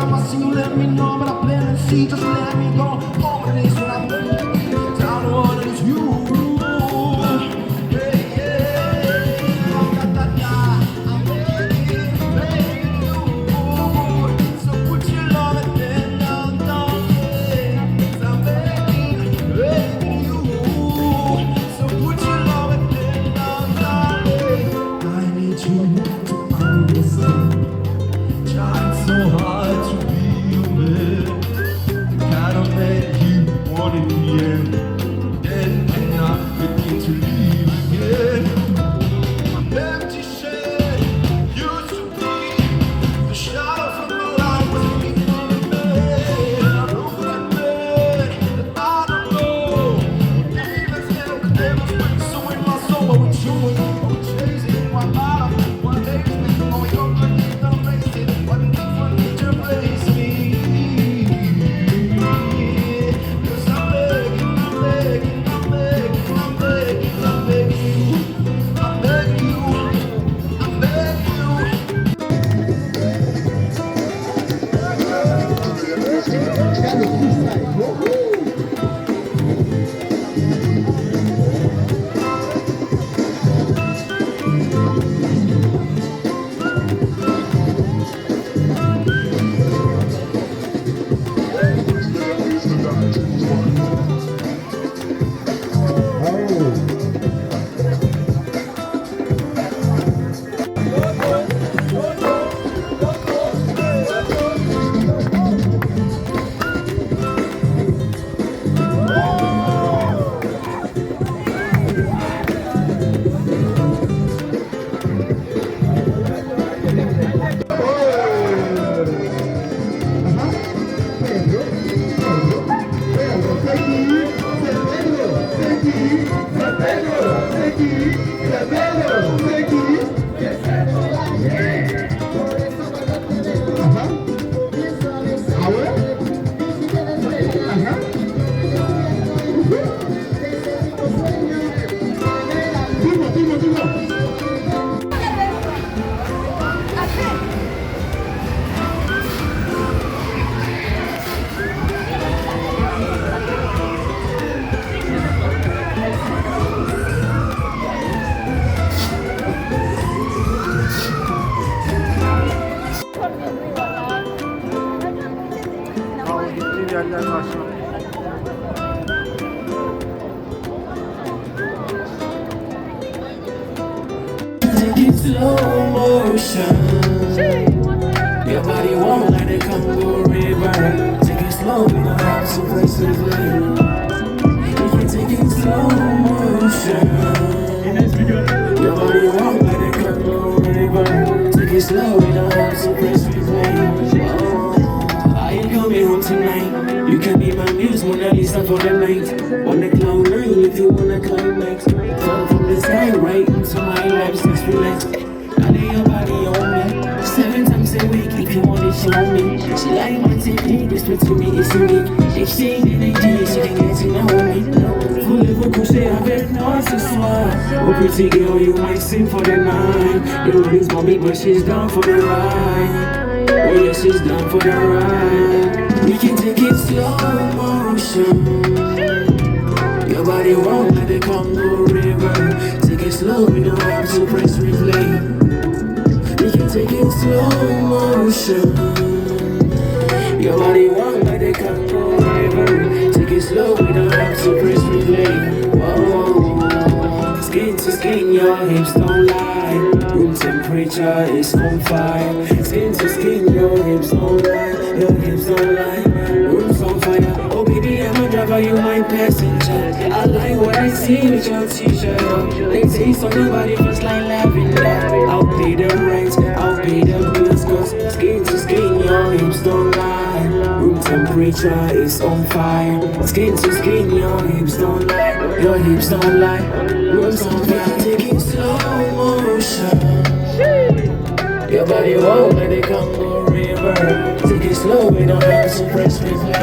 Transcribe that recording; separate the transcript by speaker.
Speaker 1: time I see you, let me know. But I plan to see, just let me go. All the days when I'm down to one is you.
Speaker 2: Slow motion. Your body won't let it come to a river. Take it slow, we don't have some place to play. We can take it slow motion. Your body won't let it come to a river. Take it slow, we don't have some place to play. I ain't coming home tonight. You can be my muse, Mona Lisa for the night. Wanna cloud nine if you wanna climax. Fall from the sky right into my life, just relax. I lay your body on me 7 times a week if you want it, show me. She like my technique, this between me is unique. Exchange energy, she can get to know me. Voulez-vous coucher avec moi ce soir? Oh pretty girl, you might sing for the night. Your body's bumpy, but she's down for the ride. Oh yeah, she's down for the ride. We can take it slow motion. Your body won't let it come to a river. Take it slow, we don't have to press replay. We can take it slow motion. Your body won't let it come to a river. Take it slow, we don't have to press replay. Whoa. Skin to skin, your hips don't lie. Room temperature is on fire. Skin to skin, your hips don't lie. Your hips don't lie. Room's on fire. Oh baby, I'm a driver, you my passenger. I like what I see with your t-shirt. They taste on your body just like lavender. I'll pay the rent, I'll pay the bills, cause skin to skin, your hips don't lie. Room temperature is on fire. Skin to skin, your hips don't lie. Your hips don't lie. Room's on fire. Take it slow motion. Your body won't let it come to a river. Take it slow, we don't have to press replay.